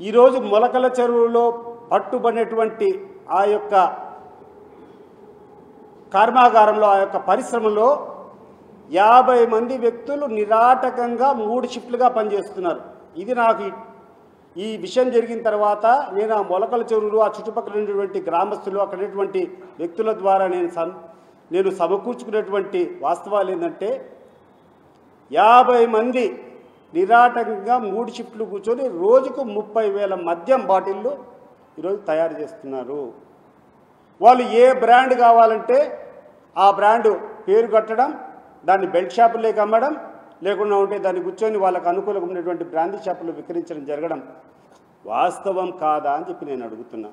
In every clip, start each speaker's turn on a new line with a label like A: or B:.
A: ఈరోజు మొలకల చెరువులో పట్టుబడినటువంటి ఆ యొక్క కర్మాగారంలో ఆ యొక్క పరిశ్రమలో 50 మంది వ్యక్తులు నిరాటకంగా 3 షిఫ్ట్లుగా పనిచేస్తున్నారు. ఇది నాకు ఈ విషయం జరిగిన తర్వాత నేను ఆ మొలకల చెరువులు ఆ చుట్టుపక్కల ఉన్నటువంటి గ్రామస్తులు అక్కడ ఉన్నటువంటి వ్యక్తుల ద్వారా నేను సమకూర్చుకున్నటువంటి వాస్తవాలు ఏంటంటే 50 మంది నిరాటకంగా 3 షిఫ్ట్లు కూర్చొని రోజుకు 30,000 మద్యం బాటిళ్ళు ఈరోజు తయారు చేస్తున్నారు. వాళ్ళు ఏ బ్రాండ్ కావాలంటే ఆ బ్రాండ్ పేరు కట్టడం, దాన్ని బెల్ట్ షాపుల్లోకి అమ్మడం, లేకుండా ఉంటే దాన్ని కూర్చొని వాళ్ళకు అనుకూలంగా ఉన్నటువంటి బ్రాండీ షాపులు విక్రయించడం జరగడం వాస్తవం కాదా అని చెప్పి నేను అడుగుతున్నా.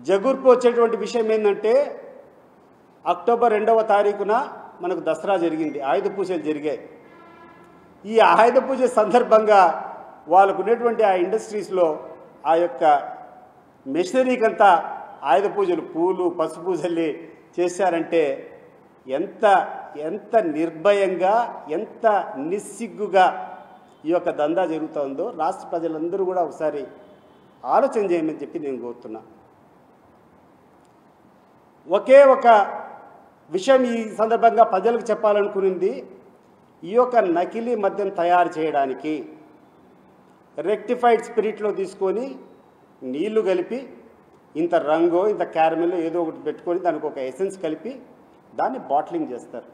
A: జగుర్పు వచ్చేటువంటి విషయం ఏంటంటే అక్టోబర్ 2వ తారీఖున మనకు దసరా జరిగింది, ఆయుధ పూజలు జరిగాయి. ఈ ఆయుధ పూజ సందర్భంగా వాళ్ళకు ఉన్నటువంటి ఆ ఇండస్ట్రీస్లో ఆ యొక్క మెషినరీకంతా ఆయుధ పూజలు పూలు పసుపు పూజల్ని చేశారంటే ఎంత నిర్భయంగా ఎంత నిస్సిగ్గుగా ఈ యొక్క దందా జరుగుతుందో రాష్ట్ర ప్రజలందరూ కూడా ఒకసారి ఆలోచన చేయమని చెప్పి నేను కోరుతున్నా. ఒకే ఒక విషయం ఈ సందర్భంగా ప్రజలకు చెప్పాలనుకున్నది, ఈ యొక్క నకిలీ మద్యం తయారు చేయడానికి రెక్టిఫైడ్ స్పిరిట్లో తీసుకొని నీళ్లు కలిపి ఇంత రంగో ఇంత క్యారమెల్ ఏదో ఒకటి పెట్టుకొని దానికి ఒక ఎసెన్స్ కలిపి దాన్ని బాటిలింగ్ చేస్తారు.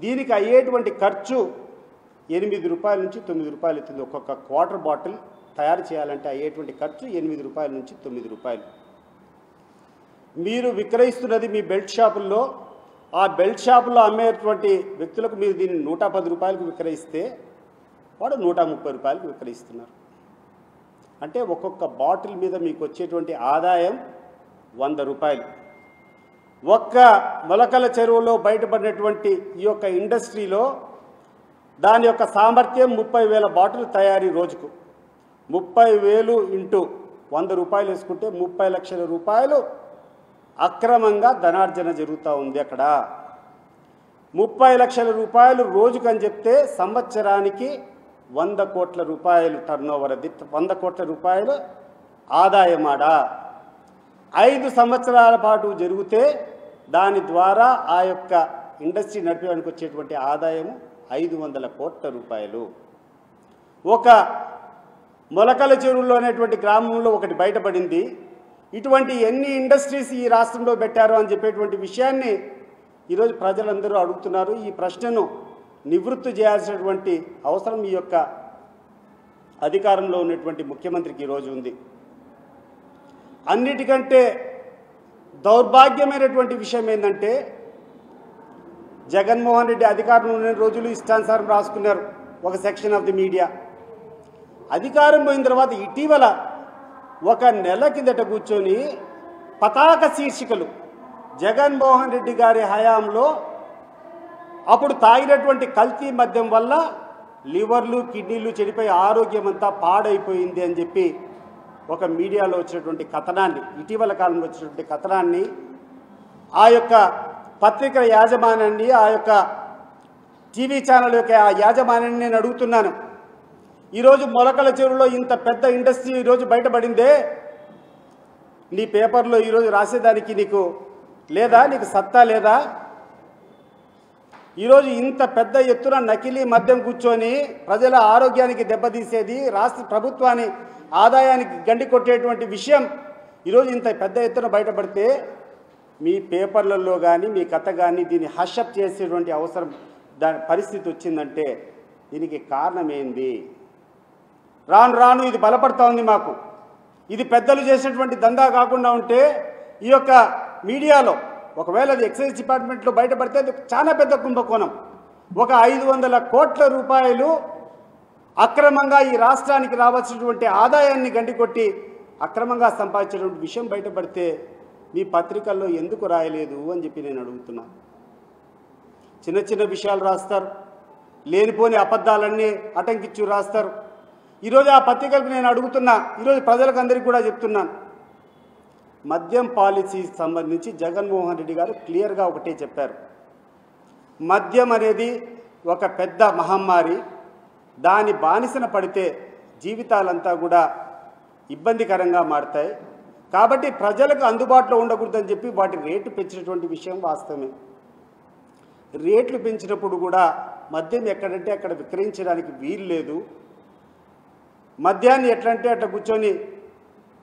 A: దీనికి అయ్యేటువంటి ఖర్చు 8 రూపాయల నుంచి 9 రూపాయలు అవుతుంది. ఒక్కొక్క క్వార్టర్ బాటిల్ తయారు చేయాలంటే అయ్యేటువంటి ఖర్చు 8 రూపాయల నుంచి 9 రూపాయలు. మీరు విక్రయిస్తున్నది మీ బెల్ట్ షాపుల్లో, ఆ బెల్ట్ షాపుల్లో అమ్మేటువంటి వ్యక్తులకు మీరు దీన్ని 110 రూపాయలకు విక్రయిస్తే వాడు 130 రూపాయలకు విక్రయిస్తున్నారు. అంటే ఒక్కొక్క బాటిల్ మీద మీకు వచ్చేటువంటి ఆదాయం 100 రూపాయలు. ఒక్క మొలకల చెరువులో బయటపడినటువంటి ఈ యొక్క ఇండస్ట్రీలో దాని యొక్క సామర్థ్యం 30,000 బాటిల్ తయారీ రోజుకు. 30,000 ఇంటూ 100 రూపాయలు వేసుకుంటే 30 లక్షల రూపాయలు అక్రమంగా ధనార్జన జరుగుతూ ఉంది. అక్కడ 30 లక్షల రూపాయలు రోజుకు అని చెప్తే సంవత్సరానికి 100 కోట్ల రూపాయలు టర్నోవర్, అది 100 కోట్ల రూపాయలు ఆదాయమాడా. 5 సంవత్సరాల పాటు జరిగితే దాని ద్వారా ఆ యొక్క ఇండస్ట్రీ నడిపేయడానికి వచ్చేటువంటి ఆదాయము 500 కోట్ల రూపాయలు. ఒక మొలకల చెరువులో అనేటువంటి గ్రామంలో ఒకటి బయటపడింది. ఇటువంటి ఎన్ని ఇండస్ట్రీస్ ఈ రాష్ట్రంలో పెట్టారో అని చెప్పేటువంటి విషయాన్ని ఈరోజు ప్రజలందరూ అడుగుతున్నారు. ఈ ప్రశ్నను నివృత్తి చేయాల్సినటువంటి అవసరం ఈ యొక్క అధికారంలో ఉన్నటువంటి ముఖ్యమంత్రికి ఈరోజు ఉంది. అన్నిటికంటే దౌర్భాగ్యమైనటువంటి విషయం ఏంటంటే జగన్మోహన్ రెడ్డి అధికారంలో ఉన్న రోజులు ఇష్టానుసారం రాసుకున్నారు ఒక సెక్షన్ ఆఫ్ ది మీడియా. అధికారం పోయిన తర్వాత ఇటీవల ఒక నెల కిందట కూర్చొని పతాక శీర్షికలు జగన్మోహన్ రెడ్డి గారి హయాంలో అప్పుడు తాగినటువంటి కల్తీ మద్యం వల్ల లివర్లు కిడ్నీలు చెడిపోయి ఆరోగ్యం అంతా పాడైపోయింది అని చెప్పి ఒక మీడియాలో వచ్చినటువంటి కథనాన్ని, ఇటీవల కాలంలో వచ్చినటువంటి కథనాన్ని ఆ యొక్క పత్రికల యాజమాన్యాన్ని, ఆ యొక్క టీవీ ఛానల్ యొక్క ఆ యాజమాన్యాన్ని నేను అడుగుతున్నాను. ఈరోజు మొలకల చెరువులో ఇంత పెద్ద ఇండస్ట్రీ ఈరోజు బయటపడిందే, నీ పేపర్లో ఈరోజు రాసేదానికి నీకు లేదా, నీకు సత్తా లేదా? ఈరోజు ఇంత పెద్ద ఎత్తున నకిలీ మద్యం కూర్చొని ప్రజల ఆరోగ్యానికి దెబ్బతీసేది, రాష్ట్ర ప్రభుత్వాన్ని ఆదాయానికి గండి కొట్టేటువంటి విషయం ఈరోజు ఇంత పెద్ద ఎత్తున బయటపడితే మీ పేపర్లలో కానీ మీ కథ కానీ దీన్ని హషప్ చేసేటువంటి అవసరం దాని పరిస్థితి వచ్చిందంటే దీనికి కారణం ఏంది? రాను రాను ఇది బలపడతా ఉంది మాకు. ఇది పెద్దలు చేసినటువంటి దందా కాకుండా ఉంటే ఈ యొక్క మీడియాలో ఒకవేళ అది ఎక్సైజ్ డిపార్ట్మెంట్లో బయటపడితే అది చాలా పెద్ద కుంభకోణం. ఒక 500 కోట్ల రూపాయలు అక్రమంగా ఈ రాష్ట్రానికి రావాల్సినటువంటి ఆదాయాన్ని గండికొట్టి అక్రమంగా సంపాదించినటువంటి విషయం బయటపడితే మీ పత్రికల్లో ఎందుకు రాయలేదు అని చెప్పి నేను అడుగుతున్నా. చిన్న చిన్న విషయాలు రాస్తారు, లేనిపోని అబద్ధాలన్నీ అటంకించు రాస్తారు. ఈరోజు ఆ పత్రికలకు నేను అడుగుతున్నా, ఈరోజు ప్రజలకు అందరికీ కూడా చెప్తున్నాను, మద్యం పాలసీకి సంబంధించి జగన్మోహన్ రెడ్డి గారు క్లియర్గా ఒకటే చెప్పారు. మద్యం అనేది ఒక పెద్ద మహమ్మారి, దాని బానిసన పడితే జీవితాలంతా కూడా ఇబ్బందికరంగా మారతాయి. కాబట్టి ప్రజలకు అందుబాటులో ఉండకూడదని చెప్పి వాటి రేటు పెంచినటువంటి విషయం వాస్తవమే. రేట్లు పెంచినప్పుడు కూడా మద్యం ఎక్కడంటే అక్కడ విక్రయించడానికి వీలు లేదు. మద్యాన్ని ఎట్లంటే అట్లా కూర్చొని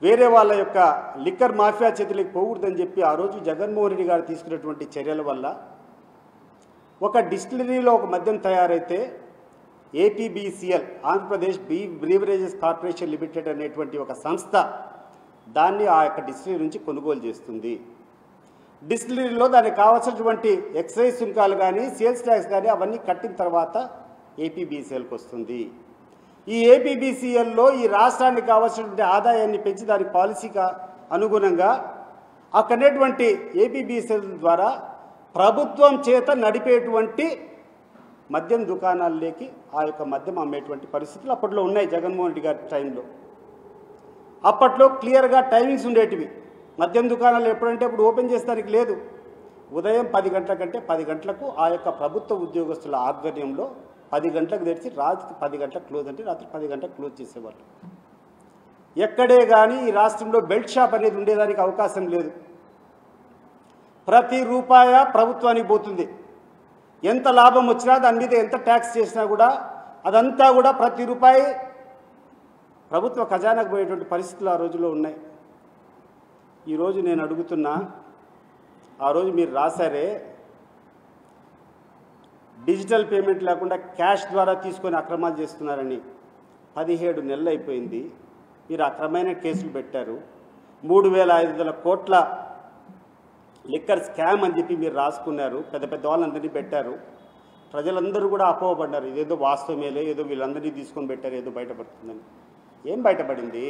A: వేరే వాళ్ళ యొక్క లిక్కర్ మాఫియా చేతులకు పోకూడదని చెప్పి ఆ రోజు జగన్మోహన్ రెడ్డి గారు తీసుకున్నటువంటి చర్యల వల్ల ఒక డిస్టిలరీలో ఒక మద్యం తయారైతే ఏపీబీసీఎల్ ఆంధ్రప్రదేశ్ బ్రీవరేజెస్ కార్పొరేషన్ లిమిటెడ్ అనేటువంటి ఒక సంస్థ దాన్ని ఆ యొక్క డిస్టిలరీ నుంచి కొనుగోలు చేస్తుంది. డిస్టిలరీలో దానికి కావాల్సినటువంటి ఎక్సైజ్ సుంకాలు కానీ సేల్స్ ట్యాక్స్ కానీ అవన్నీ కట్టిన తర్వాత ఏపీబీసీఎల్కి వస్తుంది. ఈ ఏపీబీసీఎల్లో ఈ రాష్ట్రానికి కావాల్సినటువంటి ఆదాయాన్ని పెంచి దాని పాలసీగా అనుగుణంగా అక్కడటువంటి ఏపీబీసీఎల్ ద్వారా ప్రభుత్వం చేత నడిపేటువంటి మద్యం దుకాణాల్లోకి ఆ యొక్క మద్యం అమ్మేటువంటి పరిస్థితులు అప్పట్లో ఉన్నాయి. జగన్మోహన్ రెడ్డి గారి టైంలో అప్పట్లో క్లియర్గా టైమింగ్స్ ఉండేటివి. మద్యం దుకాణాలు ఎప్పుడంటే అప్పుడు ఓపెన్ చేస్తానికి లేదు. ఉదయం 10 గంటల కంటే 10 గంటలకు ఆ యొక్క ప్రభుత్వ ఉద్యోగస్తుల ఆధ్వర్యంలో 10 గంటలకు తెరిచి రాత్రి 10 గంటలకు క్లోజ్ అంటే రాత్రి 10 గంటలకు క్లోజ్ చేసేవాళ్ళు. ఎక్కడే కానీ ఈ రాష్ట్రంలో బెల్ట్ షాప్ అనేది ఉండేదానికి అవకాశం లేదు. ప్రతి రూపాయ ప్రభుత్వానికి పోతుంది. ఎంత లాభం వచ్చినా దాని మీద ఎంత ట్యాక్స్ చేసినా కూడా అదంతా కూడా ప్రతి రూపాయి ప్రభుత్వ ఖజానాకు పోయేటువంటి పరిస్థితులు ఆ రోజుల్లో ఉన్నాయి. ఈరోజు నేను అడుగుతున్నా, ఆ రోజు మీరు రాశారే డిజిటల్ పేమెంట్ లేకుండా క్యాష్ ద్వారా తీసుకొని అక్రమాలు చేస్తున్నారని. 17 నెలలు అయిపోయింది. మీరు అక్రమైన కేసులు పెట్టారు. 3,500 కోట్ల లిక్కర్ స్కామ్ అని చెప్పి మీరు రాసుకున్నారు. పెద్ద పెద్ద వాళ్ళందరినీ పెట్టారు. ప్రజలందరూ కూడా అపోహపడ్డారు. ఇదేదో వాస్తవమేలే, ఏదో వీళ్ళందరినీ తీసుకొని పెట్టారు, ఏదో బయటపడుతుందని. ఏం బయటపడింది?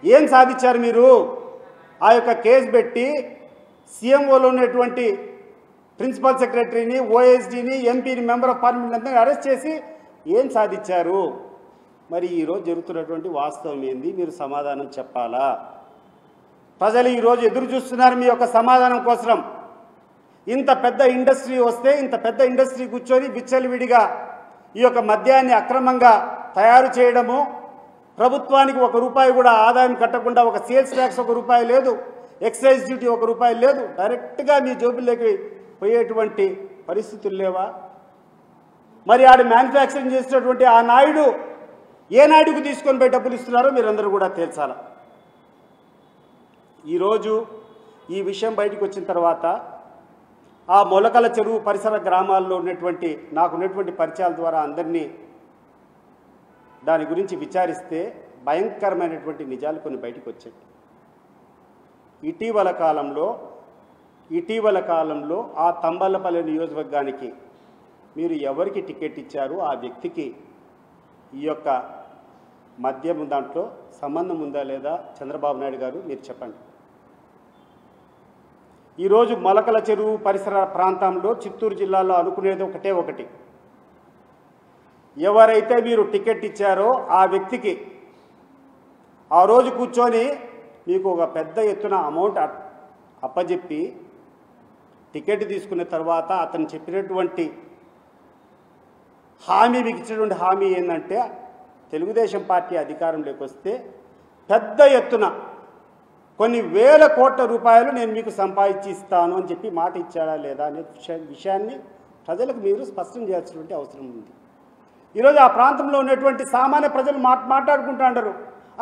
A: ఏం సాధించారు మీరు? ఆ యొక్క కేసు పెట్టి సీఎంఓలో ఉన్నటువంటి ప్రిన్సిపల్ సెక్రటరీని, ఓఎస్డీని, ఎంపీని, మెంబర్ ఆఫ్ పార్లమెంట్ అందరినీ అరెస్ట్ చేసి ఏం సాధించారు? మరి ఈరోజు జరుగుతున్నటువంటి వాస్తవం ఏంది? మీరు సమాధానం చెప్పాలా? ప్రజలు ఈరోజు ఎదురు చూస్తున్నారు మీ యొక్క సమాధానం కోసం. ఇంత పెద్ద ఇండస్ట్రీ వస్తే, ఇంత పెద్ద ఇండస్ట్రీ కూర్చొని విచ్చలవిడిగా ఈ యొక్క మద్యాన్ని అక్రమంగా తయారు చేయడము, ప్రభుత్వానికి 1 రూపాయి కూడా ఆదాయం కట్టకుండా, ఒక సేల్స్ ట్యాక్స్ 1 రూపాయి లేదు, ఎక్సైజ్ డ్యూటీ 1 రూపాయి లేదు, డైరెక్ట్గా మీ జోబుల్లోకి పోయేటువంటి పరిస్థితులు లేవా? మరి ఆడు మ్యానుఫ్యాక్చరింగ్ చేసినటువంటి ఆ నాయుడు ఏ నాయుడుకు తీసుకొని పోయి డబ్బులు ఇస్తున్నారో మీరందరూ కూడా తేల్చాల. ఈరోజు ఈ విషయం బయటకు వచ్చిన తర్వాత ఆ మొలకల చెరువు పరిసర గ్రామాల్లో ఉన్నటువంటి నాకున్నటువంటి పరిచయాల ద్వారా అందరినీ దాని గురించి విచారిస్తే భయంకరమైనటువంటి నిజాలు కొన్ని బయటకు వచ్చాయి. ఇటీవల కాలంలో ఆ తంబలపల్లి నియోజకవర్గానికి మీరు ఎవరికి టికెట్ ఇచ్చారు? ఆ వ్యక్తికి ఈ యొక్క మద్యం దాంట్లో సంబంధం ఉందా లేదా? చంద్రబాబు నాయుడు గారు మీరు చెప్పండి. ఈరోజు మొలకల చెరువు పరిసర ప్రాంతంలో చిత్తూరు జిల్లాలో అనుకునేది ఒకటి, ఎవరైతే మీరు టికెట్ ఇచ్చారో ఆ వ్యక్తికి ఆ రోజు కూర్చొని మీకు ఒక పెద్ద ఎత్తున అమౌంట్ అప్పజెప్పి టికెట్ తీసుకున్న తర్వాత అతను చెప్పినటువంటి హామీ, మీకు ఇచ్చినటువంటి హామీ ఏంటంటే తెలుగుదేశం పార్టీ అధికారంలోకి వస్తే పెద్ద ఎత్తున కొన్ని వేల కోట్ల రూపాయలు నేను మీకు సంపాదించి ఇస్తాను అని చెప్పి మాట ఇచ్చాడా లేదా అనే విషయాన్ని ప్రజలకు మీరు స్పష్టం చేయాల్సినటువంటి అవసరం ఉంది. ఈరోజు ఆ ప్రాంతంలో ఉన్నటువంటి సామాన్య ప్రజలు మాట్లాడుకుంటూ అంటారు,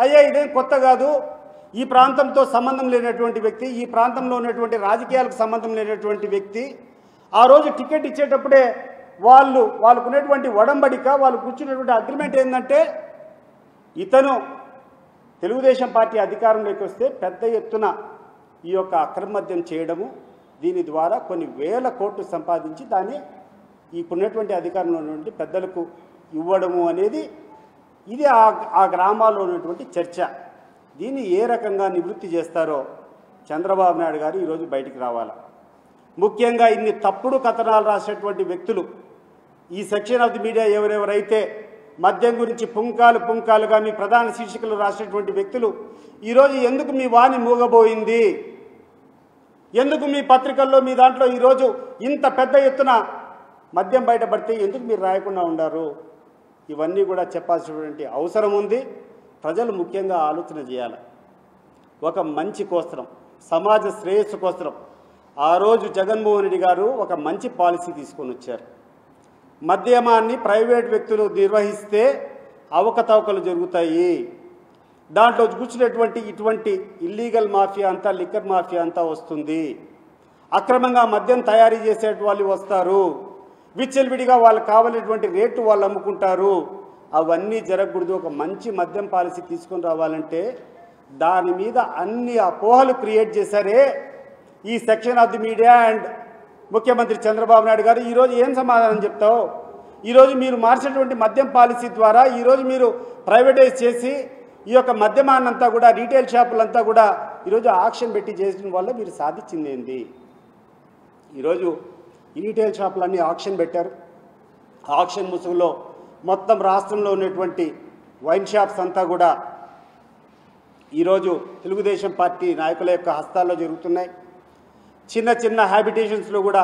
A: అయ్యా ఇదేం కొత్త కాదు, ఈ ప్రాంతంతో సంబంధం లేనటువంటి వ్యక్తి, ఈ ప్రాంతంలో ఉన్నటువంటి రాజకీయాలకు సంబంధం లేనటువంటి వ్యక్తి ఆ రోజు టికెట్ ఇచ్చేటప్పుడే వాళ్ళకు ఉన్నటువంటి ఒడంబడిక, వాళ్ళు కూర్చున్నటువంటి అగ్రిమెంట్ ఏంటంటే ఇతను తెలుగుదేశం పార్టీ అధికారంలోకి వస్తే పెద్ద ఎత్తున ఈ యొక్క అక్రమ మద్యం చేయడము, దీని ద్వారా కొన్ని వేల కోట్లు సంపాదించి దాన్ని ఇప్పుడున్నటువంటి అధికారంలో ఉన్నటువంటి పెద్దలకు ఇవ్వడము అనేది ఇది ఆ గ్రామాల్లో ఉన్నటువంటి చర్చ. దీన్ని ఏ రకంగా నివృత్తి చేస్తారో చంద్రబాబు నాయుడు గారు ఈరోజు బయటికి రావాలి. ముఖ్యంగా ఇన్ని తప్పుడు కథనాలు రాసేటువంటి వ్యక్తులు, ఈ సెక్షన్ ఆఫ్ ది మీడియా ఎవరెవరైతే మద్యం గురించి పుంకాలుగా మీ ప్రధాన శీర్షికలు రాసినటువంటి వ్యక్తులు ఈరోజు ఎందుకు మీ వాణి మూగబోయింది? ఎందుకు మీ పత్రికల్లో మీ దాంట్లో ఈరోజు ఇంత పెద్ద ఎత్తున మద్యం బయటపడితే ఎందుకు మీరు రాయకుండా ఉన్నారు? ఇవన్నీ కూడా చెప్పాల్సినటువంటి అవసరం ఉంది. ప్రజలు ముఖ్యంగా ఆలోచన చేయాలి. ఒక మంచి కోసరం, సమాజ శ్రేయస్సు కోసరం ఆ రోజు జగన్మోహన్ రెడ్డి గారు ఒక మంచి పాలసీ తీసుకొని వచ్చారు. మద్యమాన్ని ప్రైవేట్ వ్యక్తులు నిర్వహిస్తే అవకతవకలు జరుగుతాయి, దాంట్లో కూర్చున్నటువంటి ఇటువంటి ఇల్లీగల్ మాఫియా అంతా, లిక్కర్ మాఫియా అంతా వస్తుంది, అక్రమంగా మద్యం తయారీ చేసే వాళ్ళు వస్తారు, విచ్చలవిడిగా వాళ్ళకి కావాలనేటువంటి రేటు వాళ్ళు అమ్ముకుంటారు. అవన్నీ జరగకూడదు. ఒక మంచి మద్యం పాలసీ తీసుకొని రావాలంటే దాని మీద అన్ని అపోహలు క్రియేట్ చేశారే ఈ section of the media and ముఖ్యమంత్రి చంద్రబాబు నాయుడు గారు. ఈరోజు ఏం సమాధానం చెప్తావు? ఈరోజు మీరు మార్చినటువంటి మద్యం పాలసీ ద్వారా ఈరోజు మీరు ప్రైవేటైజ్ చేసి ఈ యొక్క మద్యమాన్నంతా కూడా, రీటైల్ షాపులంతా కూడా ఈరోజు ఆక్షన్ పెట్టి చేసిన వల్ల మీరు సాధించింది ఏంది? ఈరోజు ఈ రీటైల్ షాపులన్నీ ఆక్షన్ పెట్టారు. ఆక్షన్ ముసుగులో మొత్తం రాష్ట్రంలో ఉన్నటువంటి వైన్ షాప్స్ అంతా కూడా ఈరోజు తెలుగుదేశం పార్టీ నాయకుల యొక్క హస్తాల్లో జరుగుతున్నాయి. చిన్న చిన్న హ్యాబిటేషన్స్లో కూడా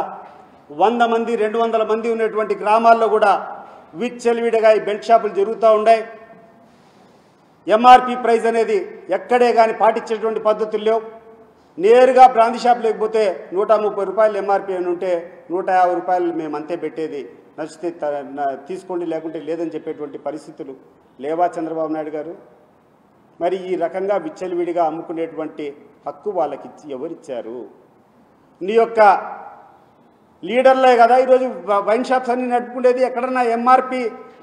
A: 100 మంది 200 మంది ఉన్నటువంటి గ్రామాల్లో కూడా విచ్చలవిడిగా ఈ బెల్ట్ షాపులు జరుగుతూ ఉన్నాయి. ఎంఆర్పి ప్రైస్ అనేది ఎక్కడే కానీ పాటించేటువంటి పద్ధతులు లేవు. నేరుగా బ్రాందీ షాప్ లేకపోతే 130 రూపాయలు ఎంఆర్పి అని ఉంటే 150 రూపాయలు మేము అంతే పెట్టేది, నచ్చితే తీసుకోండి లేకుంటే లేదని చెప్పేటువంటి పరిస్థితులు లేవా చంద్రబాబు నాయుడు గారు? మరి ఈ రకంగా విచ్చలవిడిగా అమ్ముకునేటువంటి హక్కు వాళ్ళకి ఎవరిచ్చారు? నీ యొక్క లీడర్లే కదా ఈరోజు వైన్ షాప్స్ అన్ని నడుపుకునేది. ఎక్కడన్నా ఎంఆర్పి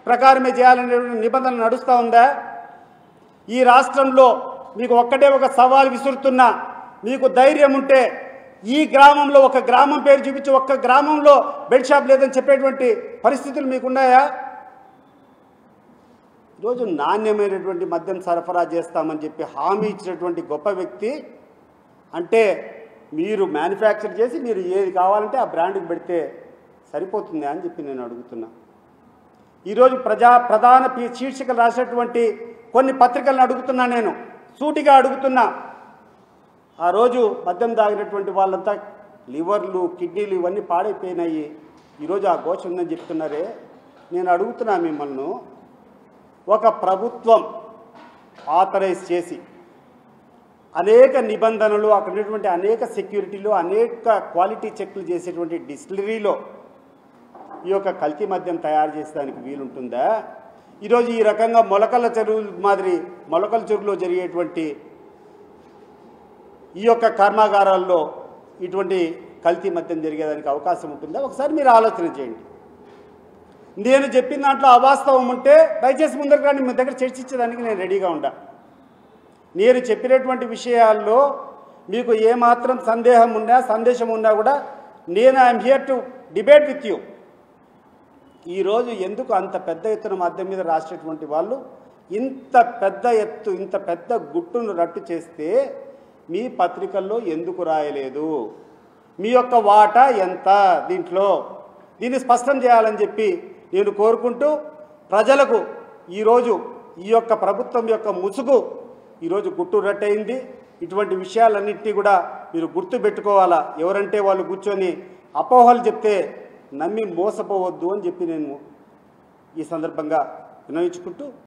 A: ప్రకారమే చేయాలనేటువంటి నిబంధన నడుస్తూ ఉందా? ఈ రాష్ట్రంలో మీకు ఒక్కటే ఒక సవాల్ విసురుతున్నా, మీకు ధైర్యం ఉంటే ఈ గ్రామంలో ఒక గ్రామం పేరు చూపించి ఒక్క గ్రామంలో బెల్ట్ షాప్ లేదని చెప్పేటువంటి పరిస్థితులు మీకున్నాయా? ఈరోజు నాణ్యమైనటువంటి మద్యం సరఫరా చేస్తామని చెప్పి హామీ ఇచ్చినటువంటి గొప్ప వ్యక్తి అంటే మీరు మ్యానుఫ్యాక్చర్ చేసి మీరు ఏది కావాలంటే ఆ బ్రాండ్కి పెడితే సరిపోతుందా అని చెప్పి నేను అడుగుతున్నా. ఈరోజు ప్రధాన శీర్షికలు రాసినటువంటి కొన్ని పత్రికలను అడుగుతున్నా, నేను సూటిగా అడుగుతున్నా. ఆ రోజు మద్యం తాగినటువంటి వాళ్ళంతా లివర్లు, కిడ్నీలు ఇవన్నీ పాడైపోయినాయి, ఈరోజు ఆ ఘోష ఉందని చెప్తున్నారే. నేను అడుగుతున్నా మిమ్మల్ని, ఒక ప్రభుత్వం ఆథరైజ్ చేసి అనేక నిబంధనలు, అక్కడ ఉన్నటువంటి అనేక సెక్యూరిటీలు, అనేక క్వాలిటీ చెక్లు చేసేటువంటి డిస్టిలరీలో ఈ యొక్క కల్తీ మద్యం తయారు చేసేదానికి వీలుంటుందా? ఈరోజు ఈ రకంగా మొలకల చెరువు మాదిరి మొలకల చెరువులో జరిగేటువంటి ఈ యొక్క కర్మాగారాల్లో ఇటువంటి కల్తీ మద్యం జరిగేదానికి అవకాశం ఉంటుందా? ఒకసారి మీరు ఆలోచన చేయండి. నేను చెప్పిన దాంట్లో అవాస్తవం ఉంటే దయచేసి ముందరకు రండి, మీ దగ్గర చర్చించేదానికి నేను రెడీగా ఉండా. నేను చెప్పినటువంటి విషయాల్లో మీకు ఏమాత్రం సందేహం ఉన్నా, సందేశం ఉన్నా కూడా నేను I'm here to debate with you. ఈరోజు ఎందుకు అంత పెద్ద ఎత్తున మద్యం మీద రాసేటువంటి వాళ్ళు ఇంత పెద్ద గుట్టును రట్టు చేస్తే మీ పత్రికల్లో ఎందుకు రాయలేదు? మీ యొక్క వాటా ఎంత దీంట్లో? దీన్ని స్పష్టం చేయాలని చెప్పి నేను కోరుకుంటూ, ప్రజలకు ఈరోజు ఈ యొక్క ప్రభుత్వం యొక్క ముసుగు ఈరోజు గుట్టు రట్టయింది. ఇటువంటి విషయాలన్నింటినీ కూడా మీరు గుర్తుపెట్టుకోవాలా. ఎవరంటే వాళ్ళు కూర్చొని అపోహలు చెప్తే నమ్మి మోసపోవద్దు అని చెప్పి నేను ఈ సందర్భంగా వినవించుకుంటూ